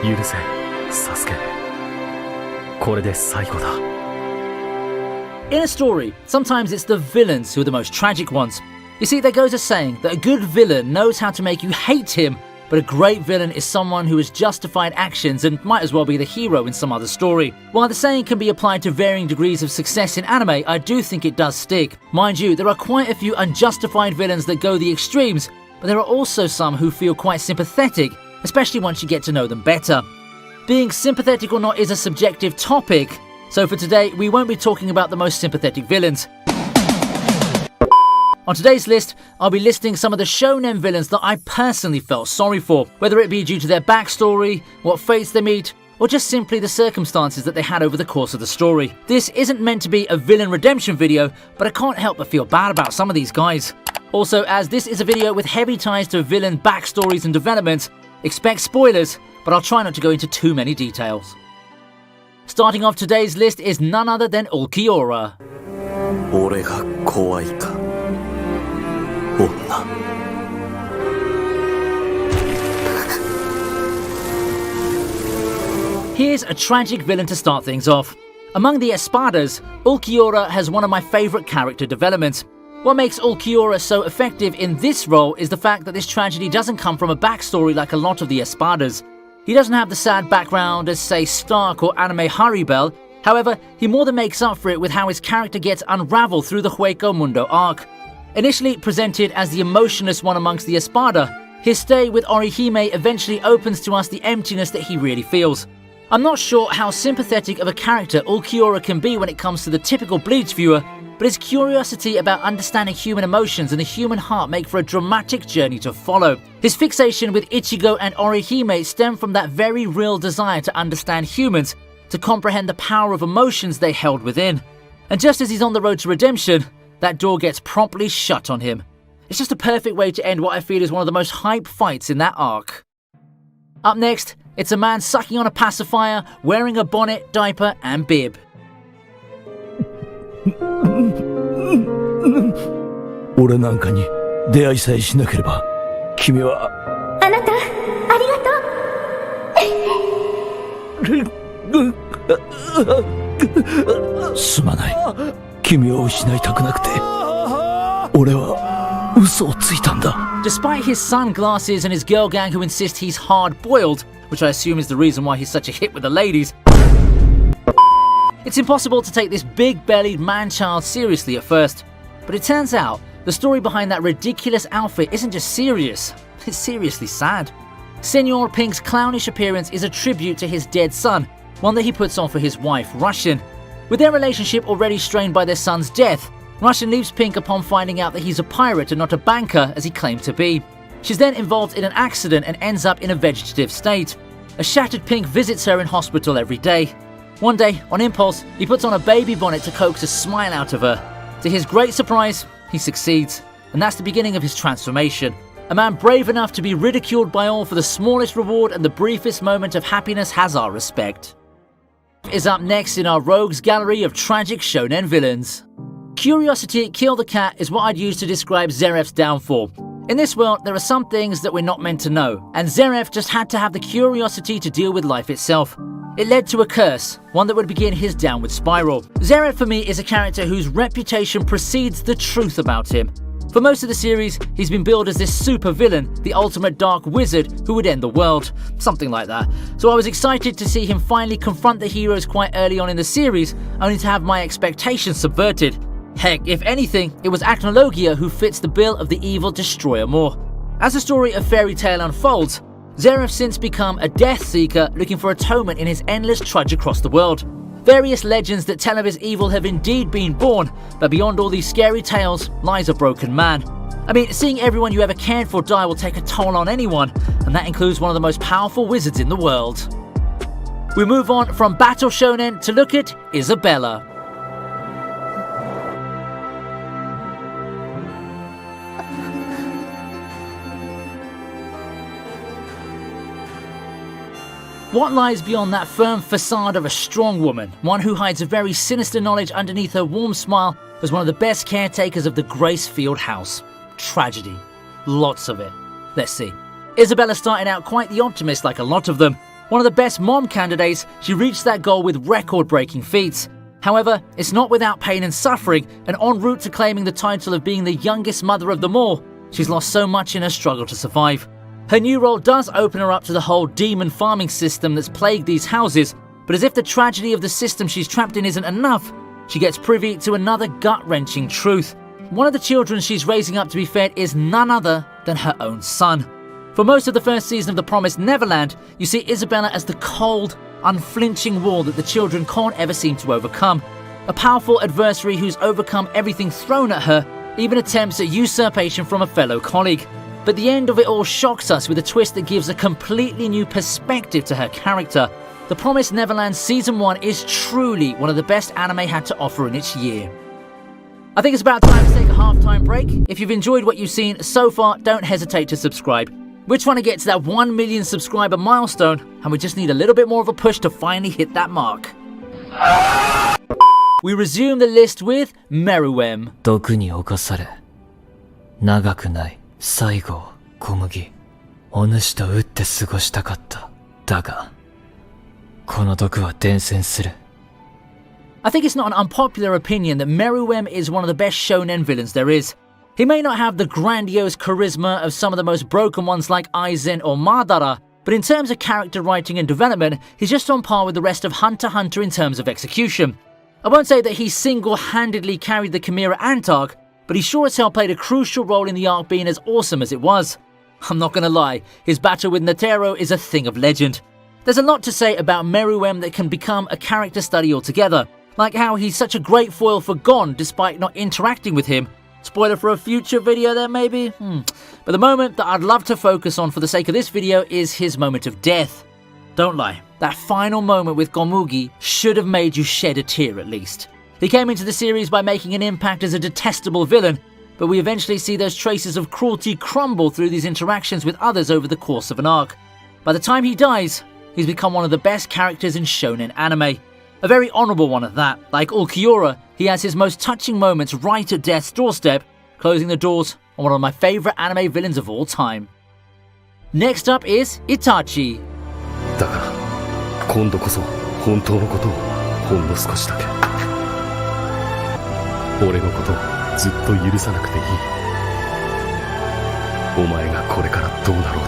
許せ、サスケ。これで最後だ。In a story, sometimes it's the villains who are the most tragic ones. You see, there goes a saying that a good villain knows how to make you hate him, but a great villain is someone who has justified actions and might as well be the hero in some other story. While the saying can be applied to varying degrees of success in anime, I do think it does stick. Mind you, there are quite a few unjustified villains that go the extremes, but there are also some who feel quite sympathetic, especially once you get to know them better. Being sympathetic or not is a subjective topic, so for today we won't be talking about the most sympathetic villains. On today's list, I'll be listing some of the shonen villains that I personally felt sorry for, whether it be due to their backstory, what fates they meet, or just simply the circumstances that they had over the course of the story. This isn't meant to be a villain redemption video, but I can't help but feel bad about some of these guys. Also, as this is a video with heavy ties to villain backstories and developments, expect spoilers, but I'll try not to go into too many details. Starting off today's list is none other than Ulquiorra. Here's a tragic villain to start things off. Among the Espadas, Ulquiorra has one of my favourite character developments. What makes Ulquiorra so effective in this role is the fact that this tragedy doesn't come from a backstory like a lot of the Espadas. He doesn't have the sad background as, say, Stark or anime Haribel. However, he more than makes up for it with how his character gets unravelled through the Hueco Mundo arc. Initially presented as the emotionless one amongst the Espada, his stay with Orihime eventually opens to us the emptiness that he really feels. I'm not sure how sympathetic of a character Ulquiorra can be when it comes to the typical Bleach viewer, but his curiosity about understanding human emotions and the human heart make for a dramatic journey to follow. His fixation with Ichigo and Orihime stem from that very real desire to understand humans, to comprehend the power of emotions they held within. And just as he's on the road to redemption, that door gets promptly shut on him. It's just a perfect way to end what I feel is one of the most hype fights in that arc. Up next, it's a man sucking on a pacifier, wearing a bonnet, diaper and bib. 俺なんかに出会いさえしなければ君はあなたありがとうすまない君を失いたくなくて俺は嘘をついたんだ Despite his sunglasses and his girl gang who insist he's hard-boiled, which I assume is the reason why he's such a hit with the ladies, it's impossible to take this big-bellied man-child seriously at first. But it turns out, the story behind that ridiculous outfit isn't just serious, it's seriously sad. Senor Pink's clownish appearance is a tribute to his dead son, one that he puts on for his wife, Russian. With their relationship already strained by their son's death, Russian leaves Pink upon finding out that he's a pirate and not a banker as he claimed to be. She's then involved in an accident and ends up in a vegetative state. A shattered Pink visits her in hospital every day. One day, on impulse, he puts on a baby bonnet to coax a smile out of her. To his great surprise, he succeeds, and that's the beginning of his transformation. A man brave enough to be ridiculed by all for the smallest reward and the briefest moment of happiness has our respect. Is up next in our rogues gallery of tragic shonen villains. Curiosity Kill the Cat is what I'd use to describe Zeref's downfall. In this world, there are some things that we're not meant to know, and Zeref just had to have the curiosity to deal with life itself. It led to a curse, one that would begin his downward spiral. Zeref for me is a character whose reputation precedes the truth about him. For most of the series, he's been billed as this super villain, the ultimate dark wizard who would end the world, something like that. So I was excited to see him finally confront the heroes quite early on in the series, only to have my expectations subverted. Heck, if anything, it was Acnologia who fits the bill of the evil destroyer more. As the story of Fairy Tail unfolds, Zeref's since become a death seeker looking for atonement in his endless trudge across the world. Various legends that tell of his evil have indeed been born, but beyond all these scary tales lies a broken man. I mean, seeing everyone you ever cared for die will take a toll on anyone, and that includes one of the most powerful wizards in the world. We move on from Battle Shonen to look at Isabella. What lies beyond that firm facade of a strong woman, one who hides a very sinister knowledge underneath her warm smile, as one of the best caretakers of the Gracefield house? Tragedy. Lots of it. Let's see. Isabella started out quite the optimist like a lot of them. One of the best mom candidates, she reached that goal with record-breaking feats. However, it's not without pain and suffering, and en route to claiming the title of being the youngest mother of them all, she's lost so much in her struggle to survive. Her new role does open her up to the whole demon farming system that's plagued these houses, but as if the tragedy of the system she's trapped in isn't enough, she gets privy to another gut-wrenching truth. One of the children she's raising up to be fed is none other than her own son. For most of the first season of The Promised Neverland, you see Isabella as the cold, unflinching wall that the children can't ever seem to overcome. A powerful adversary who's overcome everything thrown at her, even attempts at usurpation from a fellow colleague. But the end of it all shocks us with a twist that gives a completely new perspective to her character. The Promised Neverland Season 1 is truly one of the best anime had to offer in its year. I think it's about time to take a halftime break. If you've enjoyed what you've seen so far, don't hesitate to subscribe. We're trying to get to that 1 million subscriber milestone, and we just need a little bit more of a push to finally hit that mark. We resume the list with Meruem. 毒に侵され長くない最後を小麦お主と打って過ごしたかった。だがこの毒は伝染する。 I think it's not an unpopular opinion that Meruem is one of the best shonen villains there is. He may not have the grandiose charisma of some of the most broken ones like Aizen or Madara, but in terms of character writing and development, he's just on par with the rest of Hunter x Hunter in terms of execution. I won't say that he single-handedly carried the Chimera Ant arc, but he sure as hell played a crucial role in the arc being as awesome as it was. I'm not gonna lie, his battle with Netero is a thing of legend. There's a lot to say about Meruem that can become a character study altogether, like how he's such a great foil for Gon despite not interacting with him. Spoiler for a future video there maybe? But the moment that I'd love to focus on for the sake of this video is his moment of death. Don't lie, that final moment with Gomugi should have made you shed a tear at least. He came into the series by making an impact as a detestable villain, but we eventually see those traces of cruelty crumble through these interactions with others over the course of an arc. By the time he dies, he's become one of the best characters in shonen anime. A very honourable one at that. Like Ulquiorra, he has his most touching moments right at death's doorstep, closing the doors on one of my favourite anime villains of all time. Next up is Itachi. だから今度こそ本当のことをほんの少しだけ俺のことをずっと許さなくていいお前がこれからどうなろう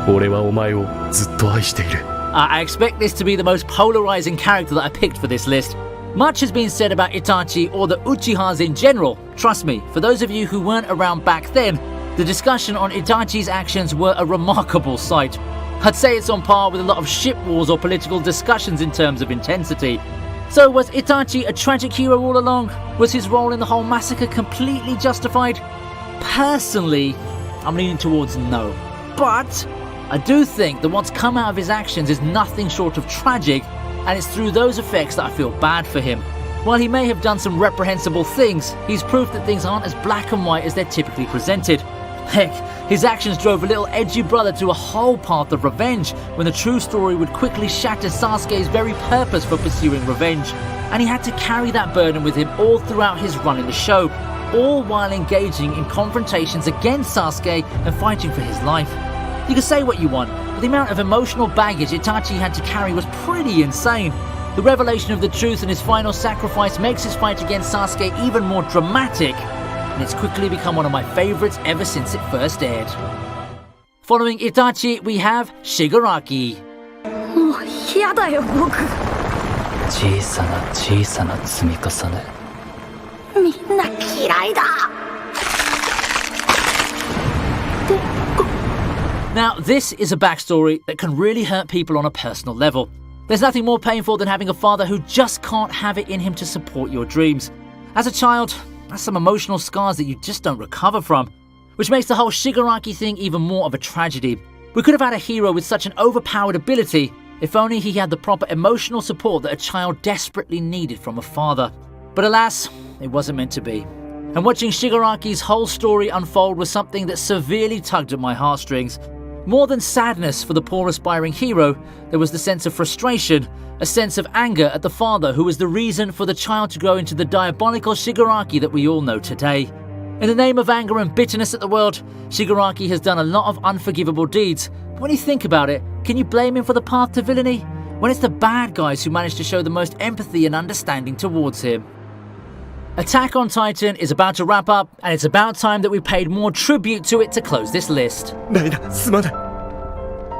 と俺はお前をずっと愛している I expect this to be the most polarizing character that I picked for this list. Much has been said about Itachi or the Uchihas in general. Trust me, for those of you who weren't around back then, the discussion on Itachi's actions were a remarkable sight. I'd say it's on par with a lot of ship wars or political discussions in terms of intensity. So was Itachi a tragic hero all along? Was his role in the whole massacre completely justified? Personally, I'm leaning towards no. But I do think that what's come out of his actions is nothing short of tragic, and it's through those effects that I feel bad for him. While he may have done some reprehensible things, he's proof that things aren't as black and white as they're typically presented. Heck, his actions drove a little edgy brother to a whole path of revenge, when the true story would quickly shatter Sasuke's very purpose for pursuing revenge. And he had to carry that burden with him all throughout his run in the show, all while engaging in confrontations against Sasuke and fighting for his life. You can say what you want, but the amount of emotional baggage Itachi had to carry was pretty insane. The revelation of the truth and his final sacrifice makes his fight against Sasuke even more dramatic, and it's quickly become one of my favourites ever since it first aired. Following Itachi, we have Shigaraki. もう嫌だよ僕小さな小さな積み重ねみんな嫌いだ Now, this is a backstory that can really hurt people on a personal level. There's nothing more painful than having a father who just can't have it in him to support your dreams. As a child, that's some emotional scars that you just don't recover from, which makes the whole Shigaraki thing even more of a tragedy. We could have had a hero with such an overpowered ability if only he had the proper emotional support that a child desperately needed from a father. But alas, it wasn't meant to be. And watching Shigaraki's whole story unfold was something that severely tugged at my heartstrings. More than sadness for the poor aspiring hero, there was the sense of frustration, a sense of anger at the father who was the reason for the child to grow into the diabolical Shigaraki that we all know today. In the name of anger and bitterness at the world, Shigaraki has done a lot of unforgivable deeds. But when you think about it, can you blame him for the path to villainy? When it's the bad guys who manage to show the most empathy and understanding towards him. Attack on Titan is about to wrap up, and it's about time that we paid more tribute to it to close this list. ライナー、すまない。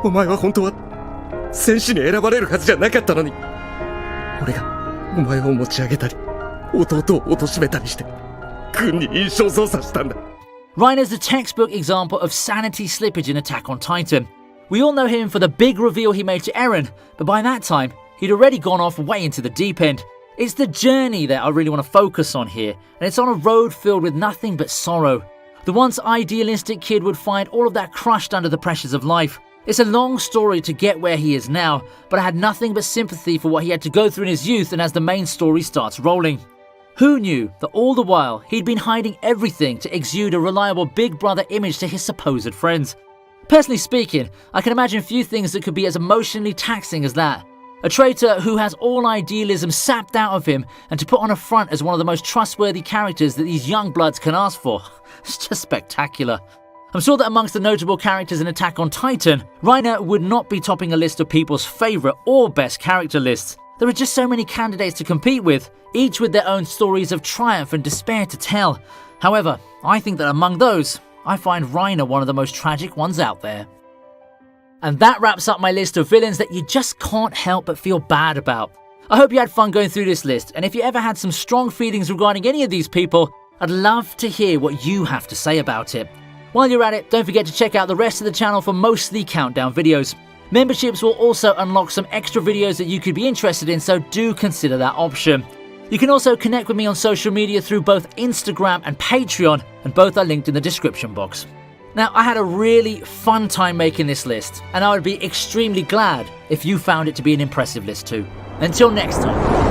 お前は本当は戦士に選ばれるはずじゃなかったのに。俺がお前を持ち上げたり、弟を貶めたりして、軍に印象操作したんだ。Reiner's the textbook example of sanity slippage in Attack on Titan. We all know him for the big reveal he made to Eren, but by that time, he'd already gone off way into the deep end. It's the journey that I really want to focus on here, and it's on a road filled with nothing but sorrow. The once idealistic kid would find all of that crushed under the pressures of life. It's a long story to get where he is now, but I had nothing but sympathy for what he had to go through in his youth and as the main story starts rolling. Who knew that all the while he'd been hiding everything to exude a reliable big brother image to his supposed friends? Personally speaking, I can imagine few things that could be as emotionally taxing as that. A traitor who has all idealism sapped out of him and to put on a front as one of the most trustworthy characters that these young bloods can ask for. It's just spectacular. I'm sure that amongst the notable characters in Attack on Titan, Reiner would not be topping a list of people's favourite or best character lists. There are just so many candidates to compete with, each with their own stories of triumph and despair to tell. However, I think that among those, I find Reiner one of the most tragic ones out there. And that wraps up my list of villains that you just can't help but feel bad about. I hope you had fun going through this list, and if you ever had some strong feelings regarding any of these people, I'd love to hear what you have to say about it. While you're at it, don't forget to check out the rest of the channel for mostly countdown videos. Memberships will also unlock some extra videos that you could be interested in, so do consider that option. You can also connect with me on social media through both Instagram and Patreon, and both are linked in the description box. Now, I had a really fun time making this list, and I would be extremely glad if you found it to be an impressive list too. Until next time.